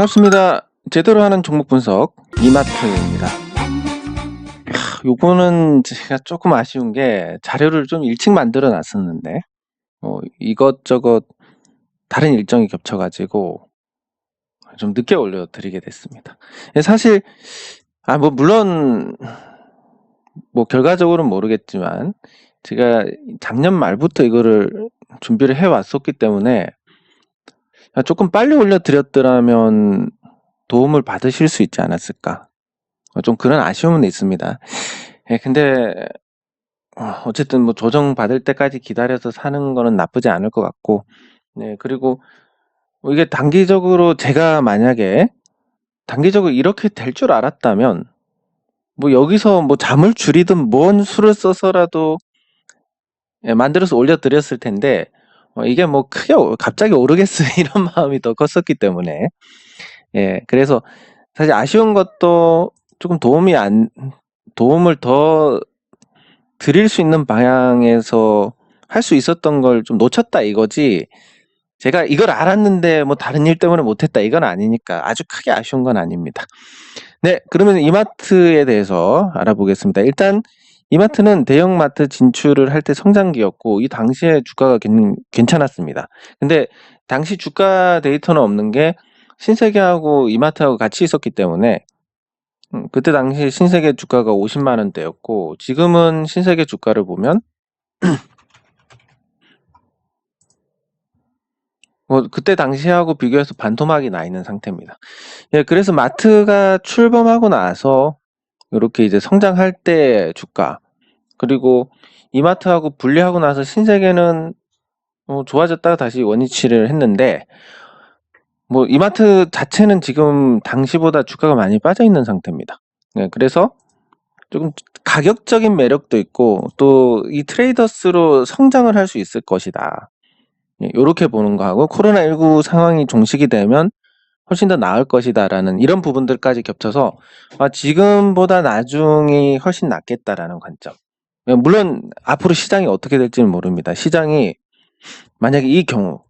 반갑습니다. 제대로 하는 종목 분석 이마트입니다. 요거는 제가 조금 아쉬운 게 자료를 좀 일찍 만들어 놨었는데 이것저것 다른 일정이 겹쳐 가지고 좀 늦게 올려 드리게 됐습니다. 사실 물론 결과적으로는 모르겠지만 제가 작년 말부터 이거를 준비를 해 왔었기 때문에 조금 빨리 올려 드렸더라면 도움을 받으실 수 있지 않았을까. 좀 그런 아쉬움은 있습니다. 근데 어쨌든 조정 받을 때까지 기다려서 사는 거는 나쁘지 않을 것 같고, 그리고 이게 단기적으로 제가 만약에 단기적으로 이렇게 될 줄 알았다면 여기서 잠을 줄이든 뭔 수를 써서라도 만들어서 올려드렸을 텐데 이게 크게 갑자기 오르겠어 이런 마음이 더 컸었기 때문에 그래서 사실 아쉬운 것도 조금 도움을 더 드릴 수 있는 방향에서 할 수 있었던 걸 좀 놓쳤다 이거지, 제가 이걸 알았는데 다른 일 때문에 못했다 이건 아니니까 아주 크게 아쉬운 건 아닙니다. 네, 그러면 이마트에 대해서 알아보겠습니다. 일단 이마트는 대형마트 진출을 할 때 성장기였고 이 당시에 주가가 괜찮았습니다. 근데 당시 주가 데이터는 없는 게 신세계하고 이마트하고 같이 있었기 때문에 그때 당시 신세계 주가가 50만 원대였고 지금은 신세계 주가를 보면 그때 당시하고 비교해서 반토막이 나 있는 상태입니다. 그래서 마트가 출범하고 나서 이렇게 이제 성장할 때 주가, 그리고 이마트하고 분리하고 나서 신세계는 좋아졌다가 다시 원위치를 했는데 이마트 자체는 지금 당시보다 주가가 많이 빠져 있는 상태입니다. 그래서 조금 가격적인 매력도 있고 또 이 트레이더스로 성장을 할 수 있을 것이다, 이렇게 보는 거하고 코로나19 상황이 종식이 되면 훨씬 더 나을 것이다 라는 이런 부분들까지 겹쳐서 지금보다 나중이 훨씬 낫겠다라는 관점. 물론 앞으로 시장이 어떻게 될지는 모릅니다. 시장이 만약에 이 경우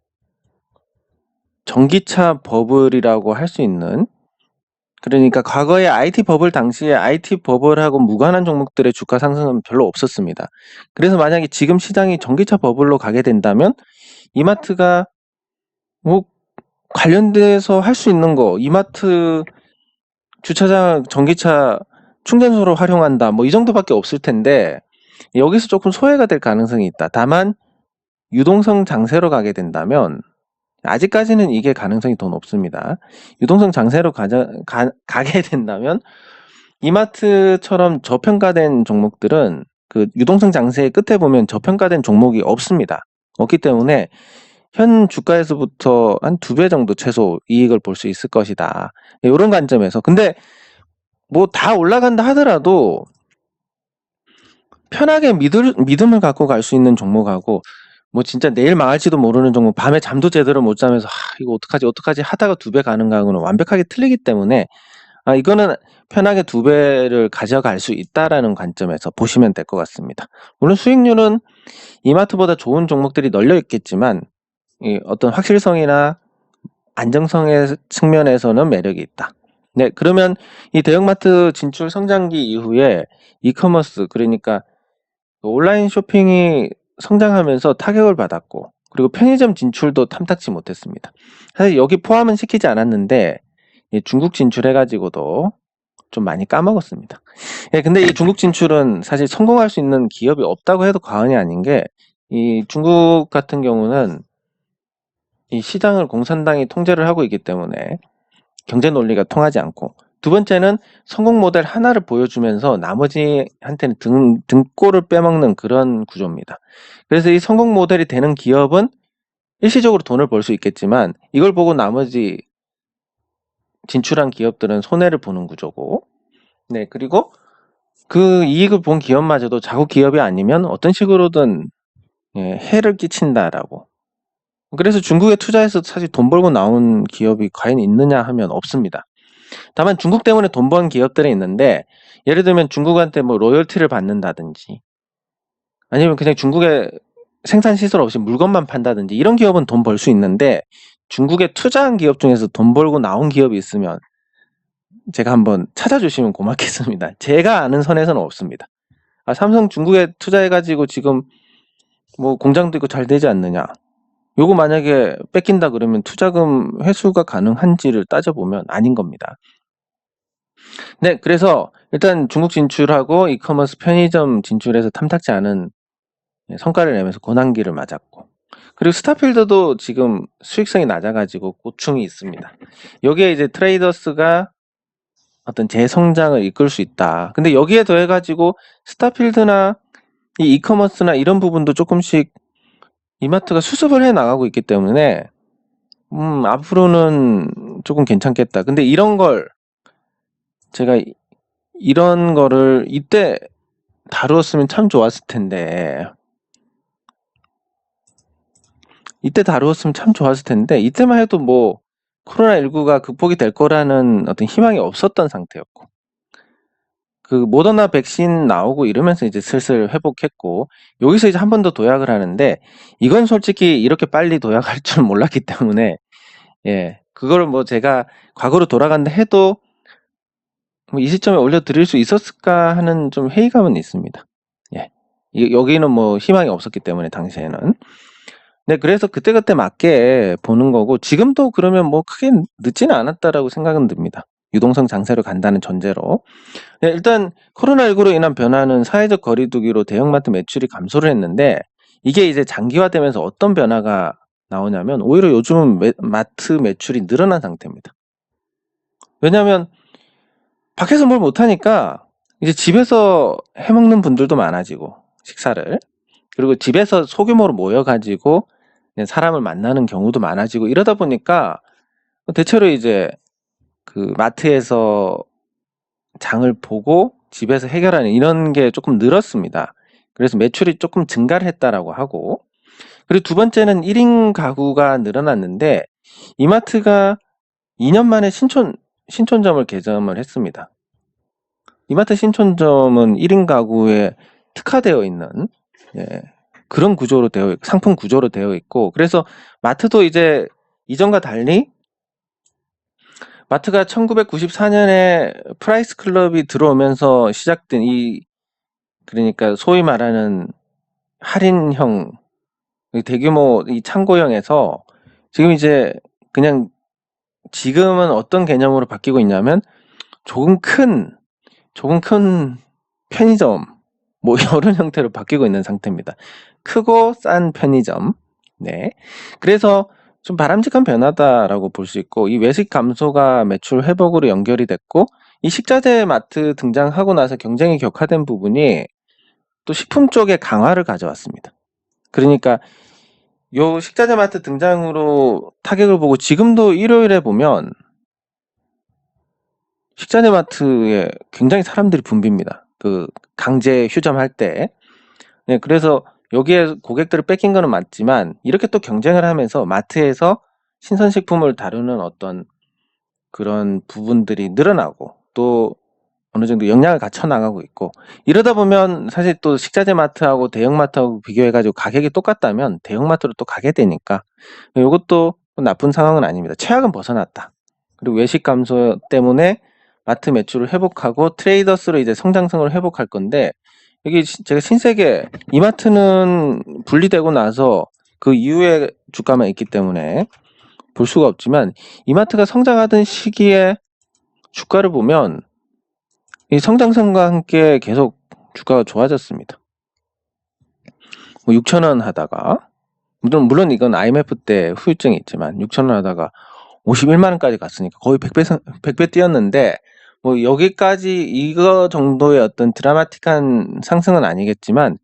전기차 버블이라고 할 수 있는, 그러니까 과거에 IT 버블 당시에 IT 버블하고 무관한 종목들의 주가 상승은 별로 없었습니다. 그래서 만약에 지금 시장이 전기차 버블로 가게 된다면 이마트가 관련돼서 할 수 있는 거, 이마트 주차장 전기차 충전소로 활용한다 이 정도밖에 없을 텐데 여기서 조금 소외가 될 가능성이 있다. 다만 유동성 장세로 가게 된다면 아직까지는 이게 가능성이 더 높습니다. 유동성 장세로 가게 된다면 이마트처럼 저평가된 종목들은 그 유동성 장세의 끝에 보면 저평가된 종목이 없습니다. 없기 때문에 현 주가에서부터 한 2배 정도 최소 이익을 볼 수 있을 것이다, 이런 관점에서. 근데 다 올라간다 하더라도 편하게 믿음을 갖고 갈 수 있는 종목하고 진짜 내일 망할지도 모르는 종목, 밤에 잠도 제대로 못 자면서 이거 어떡하지 하다가 2배 가는 거하고는 완벽하게 틀리기 때문에 이거는 편하게 2배를 가져갈 수 있다라는 관점에서 보시면 될 것 같습니다. 물론 수익률은 이마트보다 좋은 종목들이 널려 있겠지만 어떤 확실성이나 안정성의 측면에서는 매력이 있다. 네, 그러면 이 대형마트 진출 성장기 이후에 이커머스, 그러니까 온라인 쇼핑이 성장하면서 타격을 받았고 그리고 편의점 진출도 탐탁지 못했습니다. 사실 여기 포함은 시키지 않았는데 중국 진출해가지고도 좀 많이 까먹었습니다. 근데 이 중국 진출은 사실 성공할 수 있는 기업이 없다고 해도 과언이 아닌 게, 이 중국 같은 경우는 이 시장을 공산당이 통제를 하고 있기 때문에 경제 논리가 통하지 않고, 두 번째는 성공 모델 하나를 보여주면서 나머지한테는 등골을 빼먹는 그런 구조입니다. 그래서 이 성공 모델이 되는 기업은 일시적으로 돈을 벌 수 있겠지만 이걸 보고 나머지 진출한 기업들은 손해를 보는 구조고, 그리고 그 이익을 본 기업마저도 자국 기업이 아니면 어떤 식으로든 해를 끼친다라고. 그래서 중국에 투자해서 사실 돈 벌고 나온 기업이 과연 있느냐 하면 없습니다. 다만 중국 때문에 돈 번 기업들이 있는데, 예를 들면 중국한테 로열티를 받는다든지 아니면 그냥 중국에 생산 시설 없이 물건만 판다든지 이런 기업은 돈 벌 수 있는데, 중국에 투자한 기업 중에서 돈 벌고 나온 기업이 있으면 제가 한번 찾아주시면 고맙겠습니다. 제가 아는 선에서는 없습니다. 삼성 중국에 투자해가지고 지금 뭐 공장도 있고 잘 되지 않느냐. 요거 만약에 뺏긴다 그러면 투자금 회수가 가능한지를 따져보면 아닌 겁니다. 네, 그래서 일단 중국 진출하고 이커머스 편의점 진출해서 탐탁지 않은 성과를 내면서 고난기를 맞았고, 그리고 스타필드도 지금 수익성이 낮아가지고 고충이 있습니다. 여기에 이제 트레이더스가 어떤 재성장을 이끌 수 있다. 근데 여기에 더해가지고 스타필드나 이 이커머스나 이런 부분도 조금씩 이마트가 수습을 해 나가고 있기 때문에 앞으로는 조금 괜찮겠다. 근데 제가 이런 거를 이때 다루었으면 참 좋았을 텐데 이때만 해도 뭐 코로나19가 극복이 될 거라는 어떤 희망이 없었던 상태였고, 그 모더나 백신 나오고 이러면서 이제 슬슬 회복했고, 여기서 이제 한 번 더 도약을 하는데, 이건 솔직히 이렇게 빨리 도약할 줄 몰랐기 때문에, 그거를 뭐 제가 과거로 돌아간다 해도 뭐 이 시점에 올려드릴 수 있었을까 하는 좀 회의감은 있습니다. 여기는 뭐 희망이 없었기 때문에 당시에는. 네, 그래서 그때그때 맞게 보는 거고, 지금도 그러면 뭐 크게 늦지는 않았다라고 생각은 듭니다. 유동성 장세로 간다는 전제로. 네, 일단 코로나19로 인한 변화는 사회적 거리두기로 대형마트 매출이 감소를 했는데, 이게 이제 장기화되면서 어떤 변화가 나오냐면 오히려 요즘은 마트 매출이 늘어난 상태입니다. 왜냐하면 밖에서 뭘 못하니까 이제 집에서 해먹는 분들도 많아지고, 식사를, 그리고 집에서 소규모로 모여가지고 사람을 만나는 경우도 많아지고, 이러다 보니까 대체로 이제 그 마트에서 장을 보고 집에서 해결하는 이런 게 조금 늘었습니다. 그래서 매출이 조금 증가를 했다라고 하고, 그리고 두 번째는 1인 가구가 늘어났는데, 이마트가 2년 만에 신촌점을 개점을 했습니다. 이마트 신촌점은 1인 가구에 특화되어 있는 그런 구조로 상품 구조로 되어 있고, 그래서 마트도 이제 이전과 달리 마트가 1994년에 프라이스 클럽이 들어오면서 시작된 그러니까 소위 말하는 할인형, 대규모 이 창고형에서 지금 이제 그냥 지금은 어떤 개념으로 바뀌고 있냐면 조금 큰 편의점, 뭐 이런 형태로 바뀌고 있는 상태입니다. 크고 싼 편의점. 네. 그래서 좀 바람직한 변화다라고 볼 수 있고, 이 외식 감소가 매출 회복으로 연결이 됐고, 이 식자재 마트 등장하고 나서 경쟁이 격화된 부분이 또 식품 쪽에 강화를 가져왔습니다. 그러니까 요 식자재 마트 등장으로 타격을 보고 지금도 일요일에 보면 식자재 마트에 굉장히 사람들이 붐빕니다. 그 강제 휴점할 때. 네, 그래서 여기에 고객들을 뺏긴 거는 맞지만 이렇게 또 경쟁을 하면서 마트에서 신선식품을 다루는 어떤 그런 부분들이 늘어나고, 또 어느 정도 역량을 갖춰 나가고 있고, 이러다 보면 사실 또 식자재 마트하고 대형마트하고 비교해가지고 가격이 똑같다면 대형마트로 또 가게 되니까 이것도 나쁜 상황은 아닙니다. 최악은 벗어났다. 그리고 외식 감소 때문에 마트 매출을 회복하고 트레이더스로 이제 성장성을 회복할 건데, 여기 제가 신세계 이마트는 분리되고 나서 그 이후에 주가만 있기 때문에 볼 수가 없지만, 이마트가 성장하던 시기에 주가를 보면 이 성장성과 함께 계속 주가가 좋아졌습니다. 뭐 6,000원 하다가, 물론 이건 IMF 때 후유증이 있지만 6,000원 하다가 51만 원까지 갔으니까 거의 100배 뛰었는데, 뭐 여기까지 이거 정도의 어떤 드라마틱한 상승은 아니겠지만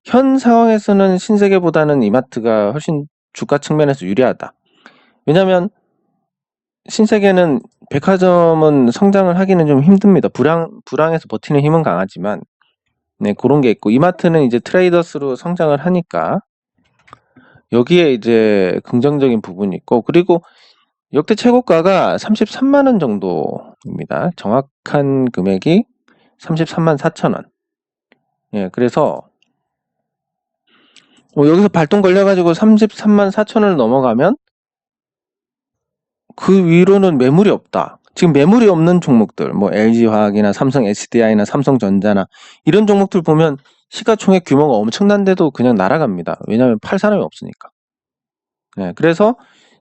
현 상황에서는 신세계보다는 이마트가 훨씬 주가 측면에서 유리하다. 왜냐면 신세계는 백화점은 성장을 하기는 좀 힘듭니다. 불황에서 버티는 힘은 강하지만, 네, 그런 게 있고, 이마트는 이제 트레이더스로 성장을 하니까 여기에 이제 긍정적인 부분이 있고, 그리고 역대 최고가가 33만 원 정도입니다. 정확한 금액이 33만 4천 원. 그래서 여기서 발동 걸려가지고 33만 4천 원을 넘어가면 그 위로는 매물이 없다. 지금 매물이 없는 종목들, 뭐 LG화학이나 삼성 SDI나 삼성전자나 이런 종목들 보면 시가총액 규모가 엄청난데도 그냥 날아갑니다. 왜냐하면 팔 사람이 없으니까. 네, 그래서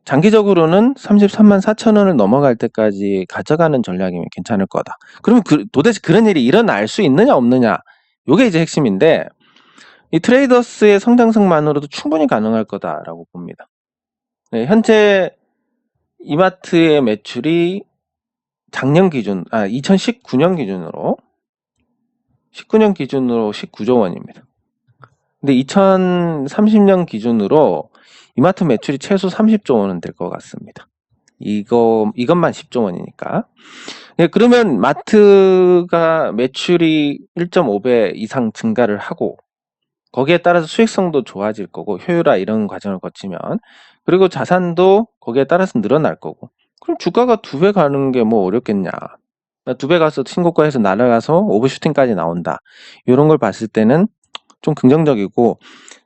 장기적으로는 33만 4천 원을 넘어갈 때까지 가져가는 전략이면 괜찮을 거다. 그러면 도대체 그런 일이 일어날 수 있느냐 없느냐? 요게 이제 핵심인데, 이 트레이더스의 성장성만으로도 충분히 가능할 거다라고 봅니다. 네, 현재 이마트의 매출이 작년 기준, 2019년 기준으로 19조 원입니다. 근데 2030년 기준으로 이마트 매출이 최소 30조 원은 될 것 같습니다. 이것만 10조 원이니까. 네, 그러면 마트가 매출이 1.5배 이상 증가를 하고, 거기에 따라서 수익성도 좋아질 거고, 효율화 이런 과정을 거치면, 그리고 자산도 거기에 따라서 늘어날 거고, 그럼 주가가 2배 가는 게 뭐 어렵겠냐. 2배 가서 신고가에서 날아가서 오버슈팅까지 나온다. 이런 걸 봤을 때는 좀 긍정적이고,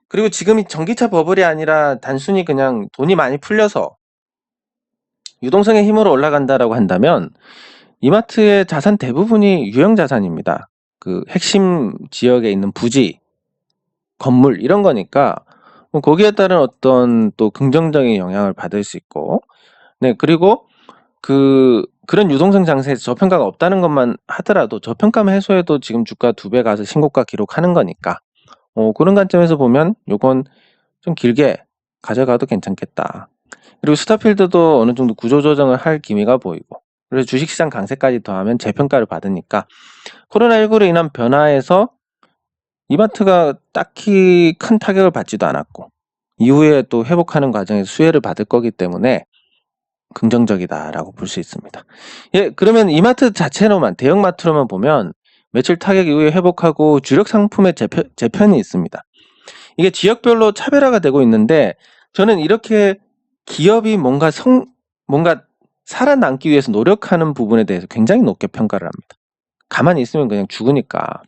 그리고 지금이 전기차 버블이 아니라 단순히 그냥 돈이 많이 풀려서 유동성의 힘으로 올라간다라고 한다면, 이마트의 자산 대부분이 유형 자산입니다. 그 핵심 지역에 있는 부지, 건물 이런 거니까 뭐 거기에 따른 어떤 또 긍정적인 영향을 받을 수 있고, 네, 그리고 그런 유동성 장세에서 저평가가 없다는 것만 하더라도 저평가 해소해도 지금 주가 2배 가서 신고가 기록하는 거니까 그런 관점에서 보면 요건 좀 길게 가져가도 괜찮겠다. 그리고 스타필드도 어느 정도 구조조정을 할 기미가 보이고, 그래서 주식시장 강세까지 더하면 재평가를 받으니까 코로나19로 인한 변화에서 이마트가 딱히 큰 타격을 받지도 않았고, 이후에 또 회복하는 과정에서 수혜를 받을 거기 때문에 긍정적이다라고 볼 수 있습니다. 예, 그러면 이마트 자체로만, 대형마트로만 보면 매출 타격 이후에 회복하고 주력 상품의 재편이 있습니다. 이게 지역별로 차별화가 되고 있는데, 저는 이렇게 기업이 뭔가 살아남기 위해서 노력하는 부분에 대해서 굉장히 높게 평가를 합니다. 가만히 있으면 그냥 죽으니까.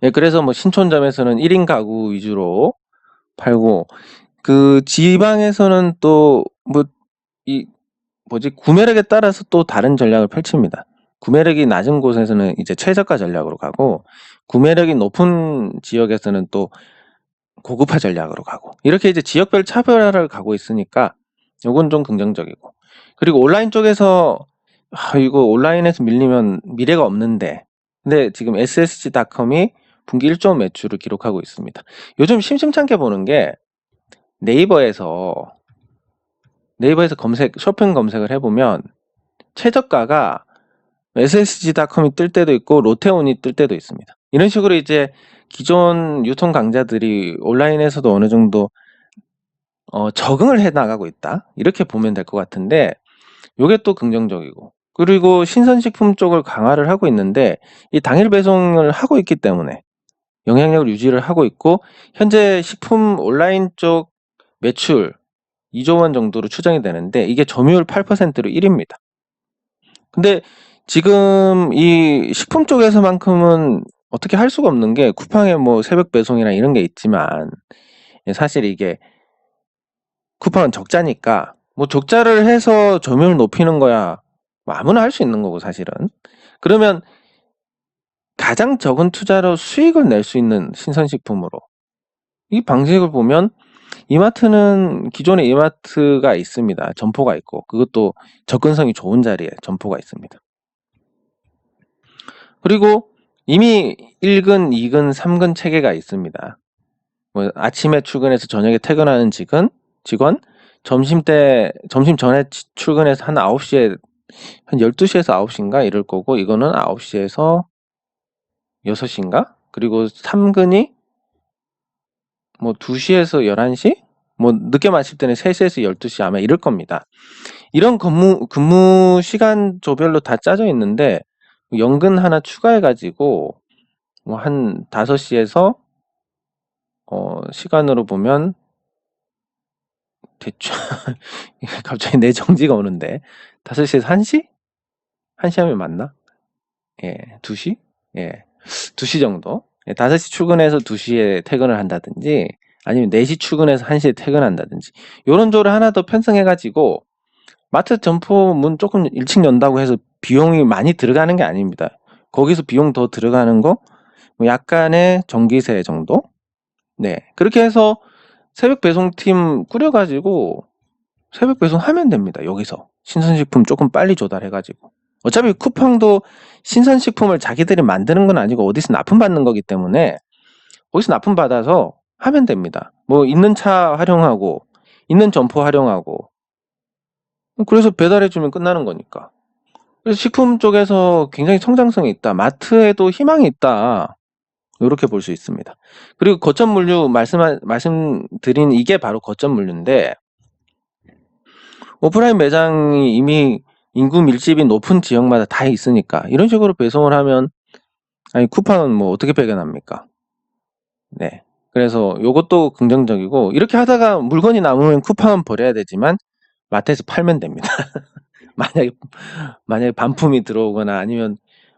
예, 그래서 뭐 신촌점에서는 1인 가구 위주로 팔고, 그 지방에서는 또 구매력에 따라서 또 다른 전략을 펼칩니다. 구매력이 낮은 곳에서는 이제 최저가 전략으로 가고, 구매력이 높은 지역에서는 또 고급화 전략으로 가고, 이렇게 이제 지역별 차별화를 가고 있으니까 이건 좀 긍정적이고, 그리고 온라인 쪽에서 이거 온라인에서 밀리면 미래가 없는데, 근데 지금 SSG.com이 분기 1조 원 매출을 기록하고 있습니다. 요즘 심심찮게 보는 게 네이버에서 쇼핑 검색을 해보면 최저가가 SSG.com이 뜰 때도 있고 롯데온이 뜰 때도 있습니다. 이런 식으로 이제 기존 유통 강자들이 온라인에서도 어느 정도 적응을 해 나가고 있다, 이렇게 보면 될 것 같은데, 요게 또 긍정적이고, 그리고 신선식품 쪽을 강화를 하고 있는데, 이 당일 배송을 하고 있기 때문에 영향력을 유지를 하고 있고, 현재 식품 온라인 쪽 매출 2조 원 정도로 추정이 되는데, 이게 점유율 8%로 1위입니다. 근데 지금 이 식품 쪽에서만큼은 어떻게 할 수가 없는 게, 쿠팡에 뭐 새벽 배송이나 이런 게 있지만, 사실 이게 쿠팡은 적자니까 뭐 적자를 해서 점유율 높이는 거야 뭐 아무나 할 수 있는 거고, 사실은. 그러면 가장 적은 투자로 수익을 낼 수 있는 신선식품으로, 이 방식을 보면 이마트는 기존에 이마트가 있습니다. 점포가 있고, 그것도 접근성이 좋은 자리에 점포가 있습니다. 그리고 이미 1근, 2근, 3근 체계가 있습니다. 뭐 아침에 출근해서 저녁에 퇴근하는 직원, 점심 전에 출근해서 한 9시에, 한 12시에서 9시인가 이럴 거고, 이거는 9시에서 6시인가? 그리고 3근이 뭐 2시에서 11시? 뭐 늦게 마실 때는 3시에서 12시 아마 이럴 겁니다. 이런 근무 시간 조별로 다 짜져 있는데, 연근 하나 추가해가지고 뭐 한 5시에서 시간으로 보면 대충 갑자기 내 정지가 오는데, 5시에서 1시? 1시 하면 맞나? 예, 2시? 예, 2시 정도? 예, 5시 출근해서 2시에 퇴근을 한다든지, 아니면 4시 출근해서 1시에 퇴근한다든지, 요런 조를 하나 더 편성해가지고 마트 점포 문 조금 일찍 연다고 해서 비용이 많이 들어가는 게 아닙니다. 거기서 비용 더 들어가는 거 뭐 약간의 전기세 정도? 네. 그렇게 해서 새벽 배송팀 꾸려가지고 새벽 배송하면 됩니다. 여기서 신선식품 조금 빨리 조달해가지고. 어차피 쿠팡도 신선식품을 자기들이 만드는 건 아니고 어디서 납품받는 거기 때문에 거기서 납품받아서 하면 됩니다. 뭐 있는 차 활용하고 있는 점포 활용하고 그래서 배달해주면 끝나는 거니까. 그래서 식품 쪽에서 굉장히 성장성이 있다. 마트에도 희망이 있다. 이렇게 볼 수 있습니다. 그리고 거점 물류 말씀드린 이게 바로 거점 물류인데 오프라인 매장이 이미 인구 밀집이 높은 지역마다 다 있으니까 이런 식으로 배송을 하면 아니 쿠팡은 뭐 어떻게 배견합니까? 네. 그래서 요것도 긍정적이고 이렇게 하다가 물건이 남으면 쿠팡은 버려야 되지만 마트에서 팔면 됩니다. 만약에 반품이 들어오거나 아니면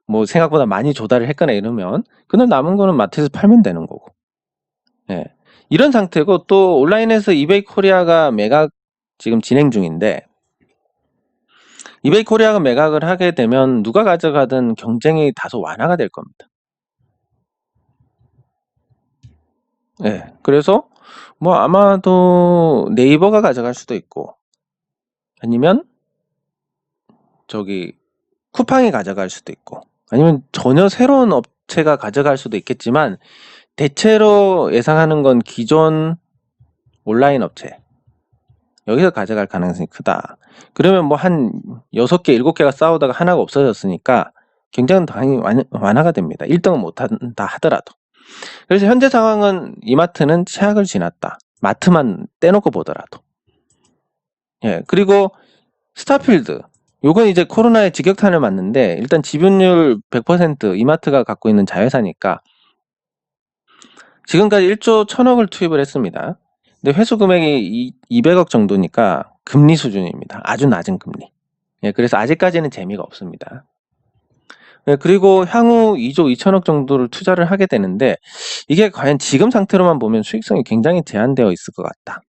뭐 생각보다 많이 조달을 했거나 이러면 그날 남은 거는 마트에서 팔면 되는 거고. 예. 이런 상태고 또 온라인에서 이베이 코리아가 매각 지금 진행 중인데 이베이 코리아가 매각을 하게 되면 누가 가져가든 경쟁이 다소 완화가 될 겁니다. 예. 그래서 뭐 아마도 네이버가 가져갈 수도 있고 아니면 저기 쿠팡이 가져갈 수도 있고 아니면 전혀 새로운 업체가 가져갈 수도 있겠지만 대체로 예상하는 건 기존 온라인 업체 여기서 가져갈 가능성이 크다. 그러면 뭐 한 6개, 7개가 싸우다가 하나가 없어졌으니까 경쟁은 당연히 완화가 됩니다. 1등은 못한다 하더라도. 그래서 현재 상황은 이마트는 최악을 지났다. 마트만 떼놓고 보더라도. 예, 그리고 스타필드. 요건 이제 코로나의 직격탄을 맞는데 일단 지분율 100% 이마트가 갖고 있는 자회사니까 지금까지 1조 1000억을 투입을 했습니다. 근데 회수 금액이 200억 정도니까 금리 수준입니다. 아주 낮은 금리. 예, 그래서 아직까지는 재미가 없습니다. 예, 그리고 향후 2조 2천억 정도를 투자를 하게 되는데 이게 과연 지금 상태로만 보면 수익성이 굉장히 제한되어 있을 것 같다.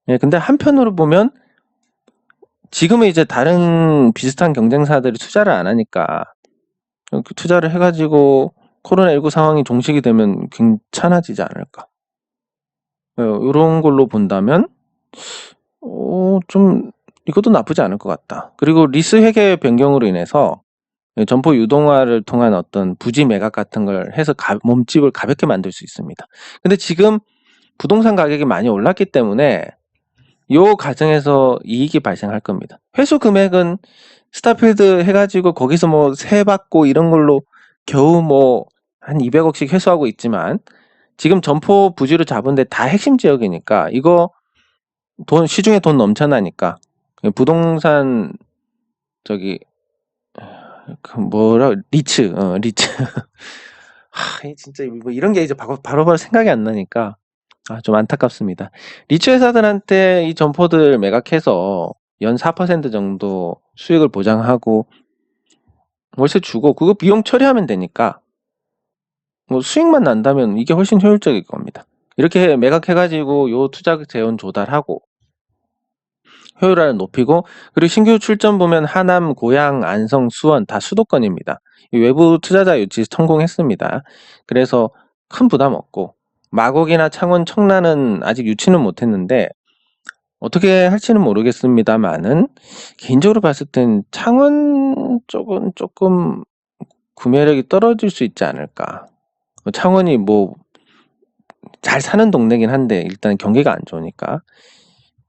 예, 근데 한편으로 보면 지금은 이제 다른 비슷한 경쟁사들이 투자를 안 하니까 투자를 해가지고 코로나19 상황이 종식이 되면 괜찮아지지 않을까. 이런 걸로 본다면 좀 이것도 나쁘지 않을 것 같다. 그리고 리스 회계 변경으로 인해서 점포 유동화를 통한 어떤 부지 매각 같은 걸 해서 몸집을 가볍게 만들 수 있습니다. 근데 지금 부동산 가격이 많이 올랐기 때문에 이 과정에서 이익이 발생할 겁니다. 회수 금액은 스타필드 해가지고 거기서 뭐 세 받고 이런 걸로 겨우 뭐 한 200억씩 회수하고 있지만 지금 점포 부지로 잡은데 다 핵심 지역이니까 이거 시중에 돈 넘쳐나니까 부동산 저기 리츠 진짜 뭐 이런 게 이제 바로바로 생각이 안 나니까 좀 안타깝습니다. 리츠 회사들한테 이 점포들 매각해서 연 4% 정도 수익을 보장하고 월세 주고 그거 비용 처리하면 되니까 뭐 수익만 난다면 이게 훨씬 효율적일 겁니다. 이렇게 매각해가지고 요 투자 재원 조달하고 효율화를 높이고 그리고 신규 출전 보면 하남, 고양, 안성, 수원 다 수도권입니다. 외부 투자자 유치 성공했습니다. 그래서 큰 부담 없고 마곡이나 창원, 청라는 아직 유치는 못했는데 어떻게 할지는 모르겠습니다만은 개인적으로 봤을 땐 창원 쪽은 조금 구매력이 떨어질 수 있지 않을까. 창원이 뭐 잘 사는 동네긴 한데 일단 경기가 안 좋으니까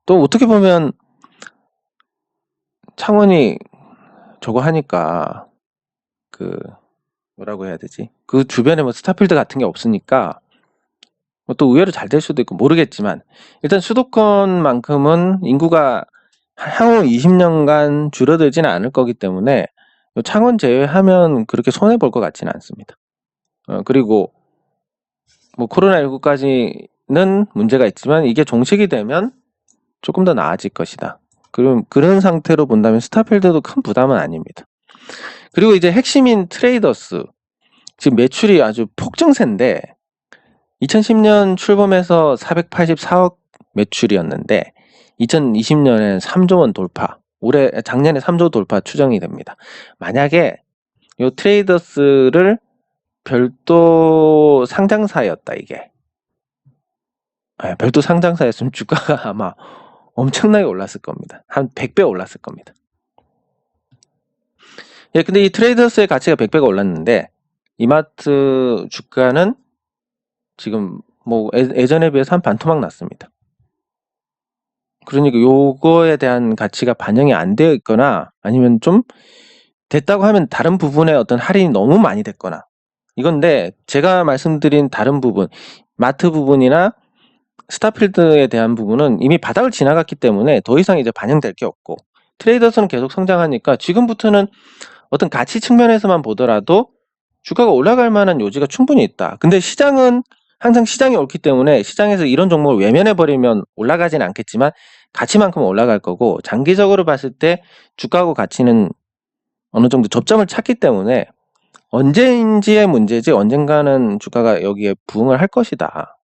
또 어떻게 보면 창원이 저거 하니까 뭐라고 해야 되지? 그 주변에 뭐 스타필드 같은 게 없으니까 또 의외로 잘 될 수도 있고 모르겠지만 일단 수도권만큼은 인구가 향후 20년간 줄어들지는 않을 거기 때문에 창원 제외하면 그렇게 손해 볼 것 같지는 않습니다. 그리고 뭐 코로나19까지는 문제가 있지만 이게 종식이 되면 조금 더 나아질 것이다. 그런 상태로 본다면 스타필드도 큰 부담은 아닙니다. 그리고 이제 핵심인 트레이더스 지금 매출이 아주 폭증세인데 2010년 출범해서 484억 매출이었는데 2020년엔 3조 원 돌파. 작년에 3조 돌파 추정이 됩니다. 만약에 요 트레이더스를 별도 상장사였다 이게. 별도 상장사였으면 주가가 아마 엄청나게 올랐을 겁니다. 한 100배 올랐을 겁니다. 예, 근데 이 트레이더스의 가치가 100배가 올랐는데 이마트 주가는 지금 뭐 예전에 비해서 한 반토막 났습니다. 그러니까 요거에 대한 가치가 반영이 안 되어 있거나 아니면 좀 됐다고 하면 다른 부분에 어떤 할인이 너무 많이 됐거나 이건데 제가 말씀드린 다른 부분 마트 부분이나 스타필드에 대한 부분은 이미 바닥을 지나갔기 때문에 더 이상 이제 반영될 게 없고 트레이더스는 계속 성장하니까 지금부터는 어떤 가치 측면에서만 보더라도 주가가 올라갈 만한 요지가 충분히 있다. 근데 시장은 항상 시장이 옳기 때문에 시장에서 이런 종목을 외면해버리면 올라가진 않겠지만 가치만큼 올라갈 거고 장기적으로 봤을 때 주가하고 가치는 어느 정도 접점을 찾기 때문에 언제인지의 문제지 언젠가는 주가가 여기에 부응을 할 것이다.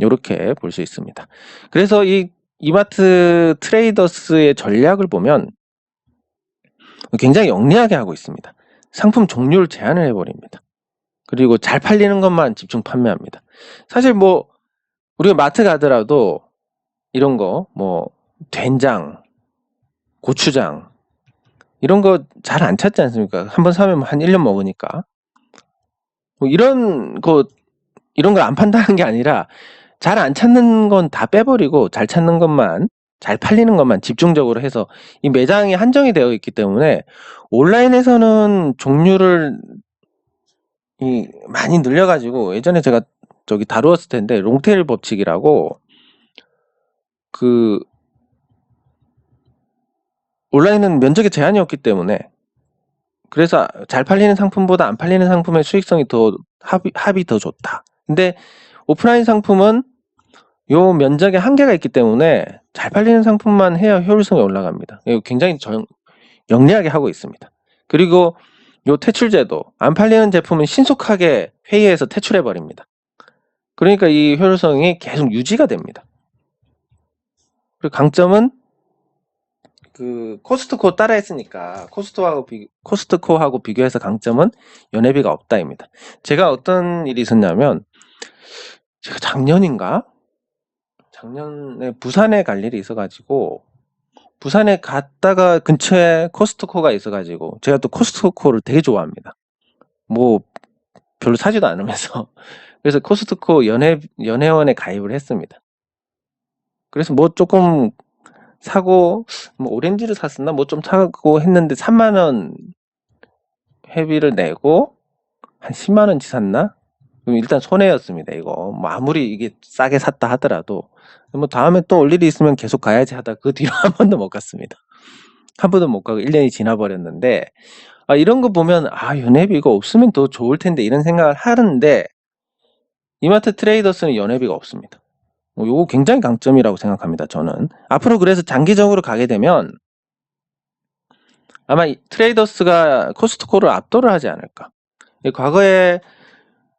이렇게 볼 수 있습니다. 그래서 이 이마트 트레이더스의 전략을 보면 굉장히 영리하게 하고 있습니다. 상품 종류를 제한을 해버립니다. 그리고 잘 팔리는 것만 집중 판매합니다. 사실 뭐 우리가 마트 가더라도 이런 거 뭐 된장, 고추장 이런 거 잘 안 찾지 않습니까? 한번 사면 한 1년 먹으니까. 뭐 이런 걸 안 판다는 게 아니라 잘 안 찾는 건 다 빼버리고 잘 찾는 것만 잘 팔리는 것만 집중적으로 해서 이 매장이 한정이 되어 있기 때문에 온라인에서는 종류를 많이 늘려가지고 예전에 제가 저기 다루었을 텐데 롱테일 법칙이라고 그 온라인은 면적에 제한이 없기 때문에 그래서 잘 팔리는 상품보다 안 팔리는 상품의 수익성이 더 합이 더 좋다. 근데 오프라인 상품은 요 면적에 한계가 있기 때문에 잘 팔리는 상품만 해야 효율성이 올라갑니다. 굉장히 영리하게 하고 있습니다. 그리고 요 퇴출제도 안 팔리는 제품은 신속하게 회의해서 퇴출해 버립니다. 그러니까 이 효율성이 계속 유지가 됩니다. 그리고 강점은 그 코스트코 따라했으니까 코스트코하고 비교해서 강점은 연회비가 없다입니다. 제가 어떤 일이 있었냐면 제가 작년에 부산에 갈 일이 있어가지고 부산에 갔다가 근처에 코스트코가 있어가지고 제가 또 코스트코를 되게 좋아합니다. 뭐 별로 사지도 않으면서 그래서 코스트코 연회원에 가입을 했습니다. 그래서 뭐 조금 사고 뭐 오렌지를 샀었나 뭐 좀 사고 했는데 3만원 회비를 내고 한 10만원치 샀나? 그럼 일단 손해였습니다. 이거 뭐 아무리 이게 싸게 샀다 하더라도 뭐 다음에 또 올 일이 있으면 계속 가야지 하다 그 뒤로 한 번도 못 갔습니다. 한 번도 못 가고 1년이 지나버렸는데 이런 거 보면 연회비 이거 없으면 더 좋을 텐데 이런 생각을 하는데 이마트 트레이더스는 연회비가 없습니다. 요거 굉장히 강점이라고 생각합니다. 저는 앞으로 그래서 장기적으로 가게 되면 아마 트레이더스가 코스트코를 압도를 하지 않을까. 과거에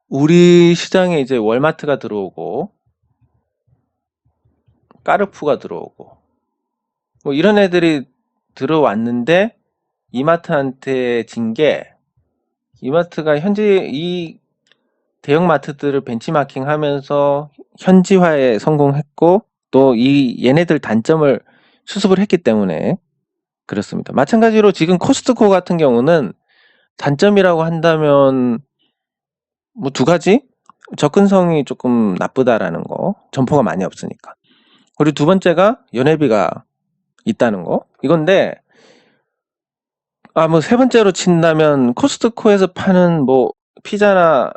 우리 시장에 이제 월마트가 들어오고 까르푸가 들어오고 뭐 이런 애들이 들어왔는데 이마트한테 진 게 이마트가 현재 이 대형마트들을 벤치마킹 하면서 현지화에 성공했고 또 얘네들 단점을 수습을 했기 때문에 그렇습니다. 마찬가지로 지금 코스트코 같은 경우는 단점이라고 한다면 뭐 2가지? 접근성이 조금 나쁘다라는 거. 점포가 많이 없으니까. 그리고 2번째가 연회비가 있다는 거. 이건데 뭐 3번째로 친다면 코스트코에서 파는 뭐 피자나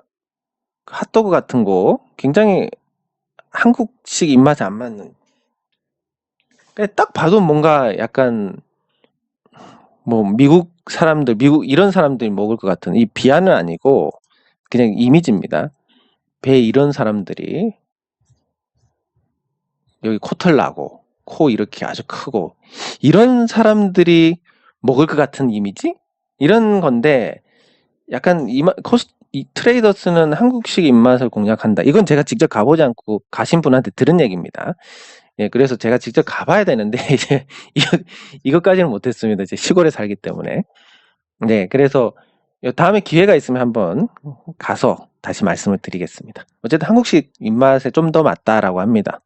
핫도그 같은 거 굉장히 한국식 입맛에 안 맞는 딱 봐도 뭔가 약간 뭐 미국 이런 사람들이 먹을 것 같은 이 비하는 아니고 그냥 이미지입니다. 배 이런 사람들이 여기 코털 나고 코 이렇게 아주 크고 이런 사람들이 먹을 것 같은 이미지? 이런 건데 약간 이 트레이더스는 한국식 입맛을 공략한다. 이건 제가 직접 가보지 않고 가신 분한테 들은 얘기입니다. 예, 그래서 제가 직접 가봐야 되는데 이제 이것까지는 못했습니다. 이제 시골에 살기 때문에. 네, 그래서 다음에 기회가 있으면 한번 가서 다시 말씀을 드리겠습니다. 어쨌든 한국식 입맛에 좀 더 맞다라고 합니다.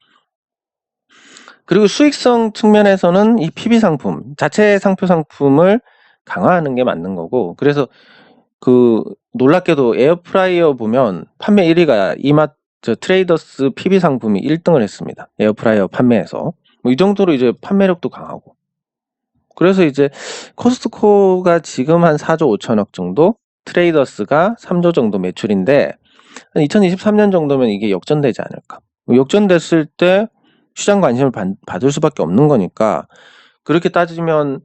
그리고 수익성 측면에서는 이 PB 상품, 자체 상표 상품을 강화하는 게 맞는 거고, 그래서 그 놀랍게도 에어프라이어 보면 판매 1위가 트레이더스 PB 상품이 1등을 했습니다. 에어프라이어 판매에서. 뭐 이 정도로 이제 판매력도 강하고. 그래서 이제 코스트코가 지금 한 4조 5천억 정도, 트레이더스가 3조 정도 매출인데 2023년 정도면 이게 역전되지 않을까. 역전됐을 때 시장 관심을 받을 수밖에 없는 거니까, 그렇게 따지면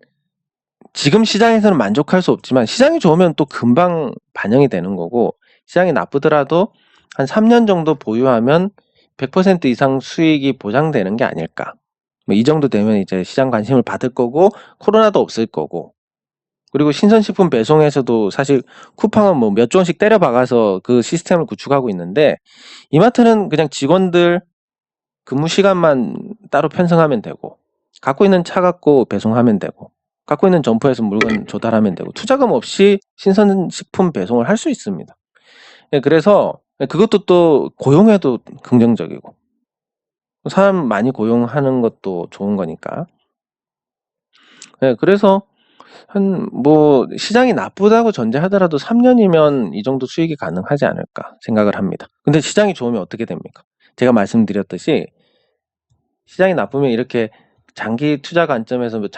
지금 시장에서는 만족할 수 없지만 시장이 좋으면 또 금방 반영이 되는 거고, 시장이 나쁘더라도 한 3년 정도 보유하면 100% 이상 수익이 보장되는 게 아닐까. 뭐 이 정도 되면 이제 시장 관심을 받을 거고, 코로나도 없을 거고, 그리고 신선식품 배송에서도 사실 쿠팡은 뭐 몇 조 원씩 때려 박아서 그 시스템을 구축하고 있는데, 이마트는 그냥 직원들 근무 시간만 따로 편성하면 되고, 갖고 있는 차 갖고 배송하면 되고, 갖고 있는 점포에서 물건 조달하면 되고, 투자금 없이 신선식품 배송을 할 수 있습니다. 예, 그래서 그것도 또 고용에도 긍정적이고, 사람 많이 고용하는 것도 좋은 거니까. 예, 그래서 뭐 시장이 나쁘다고 전제하더라도 3년이면 이 정도 수익이 가능하지 않을까 생각을 합니다. 근데 시장이 좋으면 어떻게 됩니까? 제가 말씀드렸듯이 시장이 나쁘면 이렇게 장기 투자 관점에서 뭐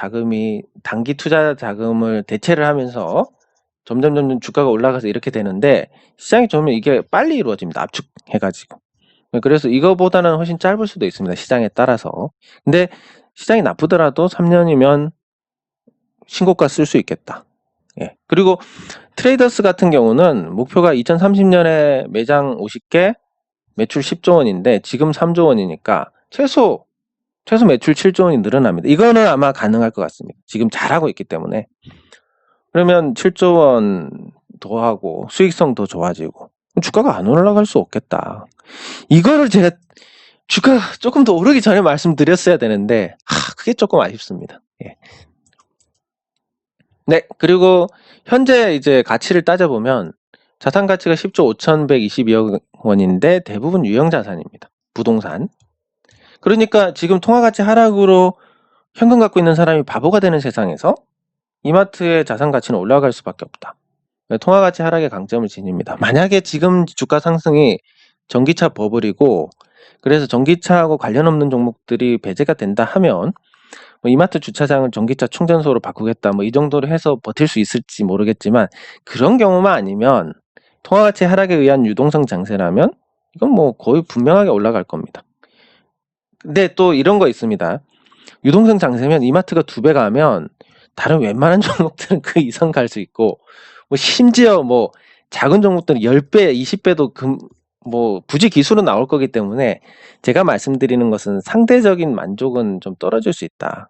단기 투자 자금을 대체를 하면서 점점 주가가 올라가서 이렇게 되는데, 시장이 좋으면 이게 빨리 이루어집니다. 압축해가지고. 그래서 이거보다는 훨씬 짧을 수도 있습니다. 시장에 따라서. 근데 시장이 나쁘더라도 3년이면 신고가 쓸 수 있겠다. 예. 그리고 트레이더스 같은 경우는 목표가 2030년에 매장 50개, 매출 10조 원인데 지금 3조 원이니까 최소 매출 7조 원이 늘어납니다. 이거는 아마 가능할 것 같습니다. 지금 잘하고 있기 때문에. 그러면 7조 원 더하고 수익성 더 좋아지고 주가가 안 올라갈 수 없겠다. 이거를 제가 주가가 조금 더 오르기 전에 말씀드렸어야 되는데 그게 조금 아쉽습니다. 예. 네, 그리고 현재 이제 가치를 따져보면 자산 가치가 10조 5,122억 원인데 대부분 유형 자산입니다. 부동산. 그러니까 지금 통화가치 하락으로 현금 갖고 있는 사람이 바보가 되는 세상에서 이마트의 자산 가치는 올라갈 수밖에 없다. 통화가치 하락의 강점을 지닙니다. 만약에 지금 주가 상승이 전기차 버블이고, 그래서 전기차하고 관련 없는 종목들이 배제가 된다 하면 뭐 이마트 주차장을 전기차 충전소로 바꾸겠다 뭐 이 정도로 해서 버틸 수 있을지 모르겠지만, 그런 경우만 아니면 통화가치 하락에 의한 유동성 장세라면 이건 뭐 거의 분명하게 올라갈 겁니다. 근데 또 이런 거 있습니다. 유동성 장세면 이마트가 2배 가면 다른 웬만한 종목들은 그 이상 갈 수 있고, 뭐 심지어 뭐 작은 종목들은 10배, 20배도 뭐 부지 기수로 나올 거기 때문에 제가 말씀드리는 것은 상대적인 만족은 좀 떨어질 수 있다.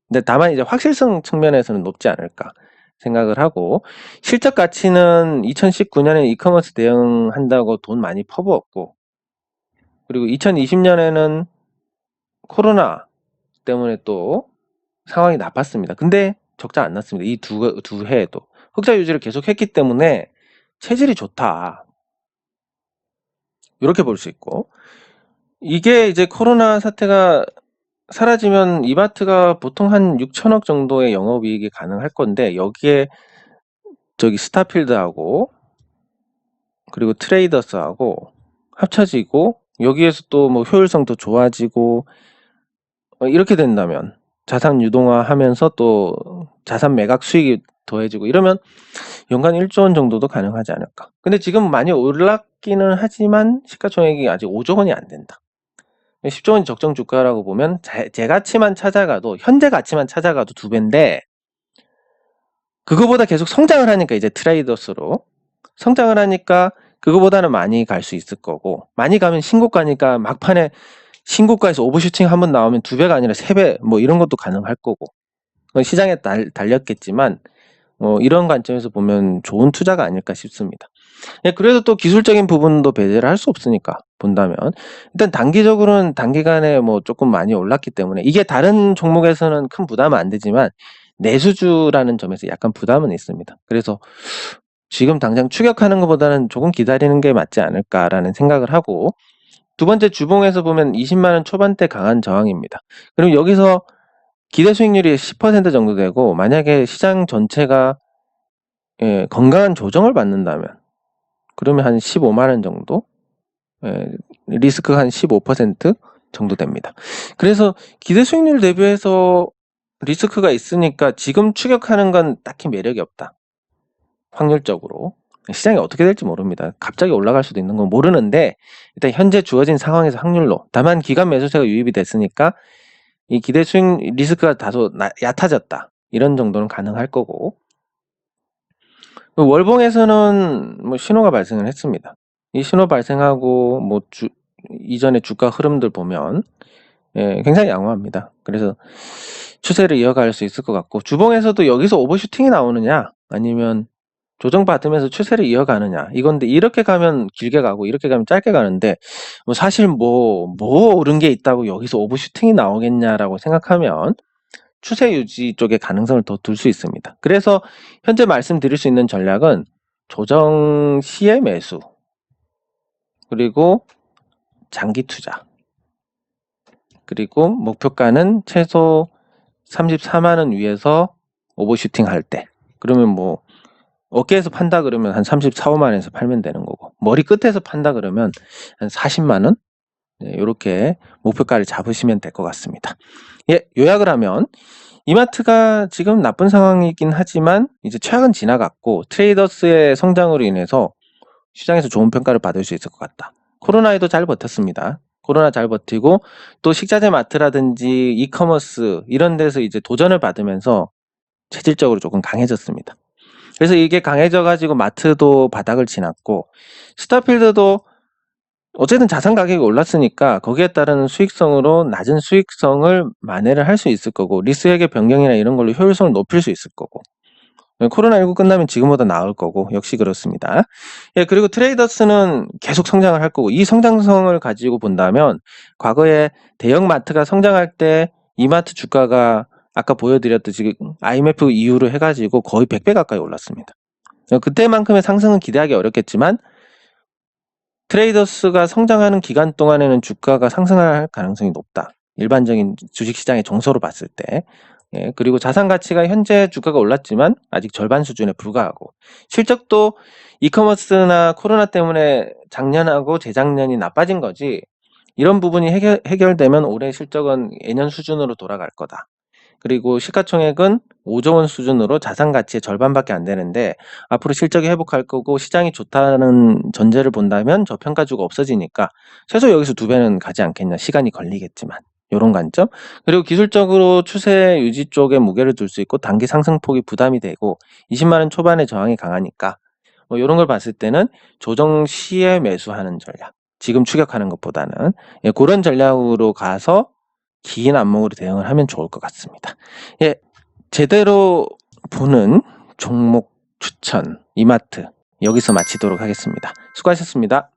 근데 다만 이제 확실성 측면에서는 높지 않을까 생각을 하고, 실적 가치는 2019년에 이커머스 대응한다고 돈 많이 퍼부었고, 그리고 2020년에는 코로나 때문에 또 상황이 나빴습니다. 근데 적자 안 났습니다. 이 두 해에도 흑자 유지를 계속 했기 때문에 체질이 좋다, 이렇게 볼 수 있고, 이게 이제 코로나 사태가 사라지면 이마트가 보통 한 6천억 정도의 영업이익이 가능할 건데, 여기에 저기 스타필드하고 그리고 트레이더스하고 합쳐지고 여기에서 또 뭐 효율성도 좋아지고 이렇게 된다면 자산 유동화하면서 또 자산 매각 수익이 더해지고 이러면 연간 1조 원 정도도 가능하지 않을까. 근데 지금 많이 올랐기는 하지만 시가총액이 아직 5조 원이 안 된다. 10조 원이 적정 주가라고 보면 제 가치만 찾아가도, 현재 가치만 찾아가도 2배인데, 그거보다 계속 성장을 하니까 이제 트레이더스로 성장을 하니까 그거보다는 많이 갈 수 있을 거고, 많이 가면 신고가니까 막판에 신고가에서 오버슈팅 한번 나오면 2배가 아니라 3배 뭐 이런 것도 가능할 거고, 시장에 달렸겠지만 이런 관점에서 보면 좋은 투자가 아닐까 싶습니다. 예, 그래도 또 기술적인 부분도 배제를 할 수 없으니까 본다면 일단 단기적으로는 단기간에 뭐 조금 많이 올랐기 때문에 이게 다른 종목에서는 큰 부담은 안 되지만 내수주라는 점에서 약간 부담은 있습니다. 그래서 지금 당장 추격하는 것보다는 조금 기다리는 게 맞지 않을까라는 생각을 하고, 두 번째 주봉에서 보면 20만 원 초반대 강한 저항입니다. 그럼 여기서 기대 수익률이 10% 정도 되고, 만약에 시장 전체가 건강한 조정을 받는다면 그러면 한 15만 원 정도, 리스크가 한 15% 정도 됩니다. 그래서 기대 수익률 대비해서 리스크가 있으니까 지금 추격하는 건 딱히 매력이 없다. 확률적으로 시장이 어떻게 될지 모릅니다. 갑자기 올라갈 수도 있는 건 모르는데 일단 현재 주어진 상황에서 확률로, 다만 기관 매수세가 유입이 됐으니까 이 기대 수익 리스크가 다소 얕아졌다, 이런 정도는 가능할 거고, 월봉에서는 뭐 신호가 발생을 했습니다. 이 신호 발생하고 뭐 이전에 주가 흐름들 보면 굉장히 양호합니다. 그래서 추세를 이어갈 수 있을 것 같고, 주봉에서도 여기서 오버슈팅이 나오느냐 아니면 조정받으면서 추세를 이어가느냐 이건데, 이렇게 가면 길게 가고 이렇게 가면 짧게 가는데, 뭐 사실 뭐 옳은 게 있다고 여기서 오버슈팅이 나오겠냐라고 생각하면 추세 유지 쪽에 가능성을 더 둘 수 있습니다. 그래서 현재 말씀드릴 수 있는 전략은 조정 시에 매수, 그리고 장기 투자, 그리고 목표가는 최소 34만 원 위에서 오버슈팅 할 때, 그러면 뭐 어깨에서 판다 그러면 한 34, 5만 원에서 팔면 되는 거고, 머리 끝에서 판다 그러면 한 40만 원, 이렇게 목표가를 잡으시면 될 것 같습니다. 예, 요약을 하면 이마트가 지금 나쁜 상황이긴 하지만 이제 최악은 지나갔고, 트레이더스의 성장으로 인해서 시장에서 좋은 평가를 받을 수 있을 것 같다. 코로나에도 잘 버텼습니다. 코로나 잘 버티고 또 식자재 마트라든지 이커머스 이런 데서 이제 도전을 받으면서 체질적으로 조금 강해졌습니다. 그래서 이게 강해져 가지고 마트도 바닥을 지났고, 스타필드도 어쨌든 자산 가격이 올랐으니까 거기에 따른 수익성으로 낮은 수익성을 만회를 할 수 있을 거고, 리스액의 변경이나 이런 걸로 효율성을 높일 수 있을 거고, 코로나19 끝나면 지금보다 나을 거고, 역시 그렇습니다. 예, 그리고 트레이더스는 계속 성장을 할 거고, 이 성장성을 가지고 본다면 과거에 대형 마트가 성장할 때 이마트 주가가 아까 보여드렸듯이 IMF 이후로 해가지고 거의 100배 가까이 올랐습니다. 그때만큼의 상승은 기대하기 어렵겠지만 트레이더스가 성장하는 기간 동안에는 주가가 상승할 가능성이 높다. 일반적인 주식시장의 정서로 봤을 때. 예, 그리고 자산 가치가 현재 주가가 올랐지만 아직 절반 수준에 불과하고, 실적도 이커머스나 코로나 때문에 작년하고 재작년이 나빠진 거지, 이런 부분이 해결되면 올해 실적은 예년 수준으로 돌아갈 거다. 그리고 시가총액은 5조 원 수준으로 자산 가치의 절반밖에 안 되는데 앞으로 실적이 회복할 거고, 시장이 좋다는 전제를 본다면 저평가주가 없어지니까 최소 여기서 2배는 가지 않겠냐. 시간이 걸리겠지만, 이런 관점. 그리고 기술적으로 추세 유지 쪽에 무게를 둘 수 있고, 단기 상승폭이 부담이 되고 20만 원 초반에 저항이 강하니까 이런 걸 봤을 때는 조정 시에 매수하는 전략, 지금 추격하는 것보다는 그런 전략으로 가서 긴 안목으로 대응을 하면 좋을 것 같습니다. 예, 제대로 보는 종목 추천 이마트 여기서 마치도록 하겠습니다. 수고하셨습니다.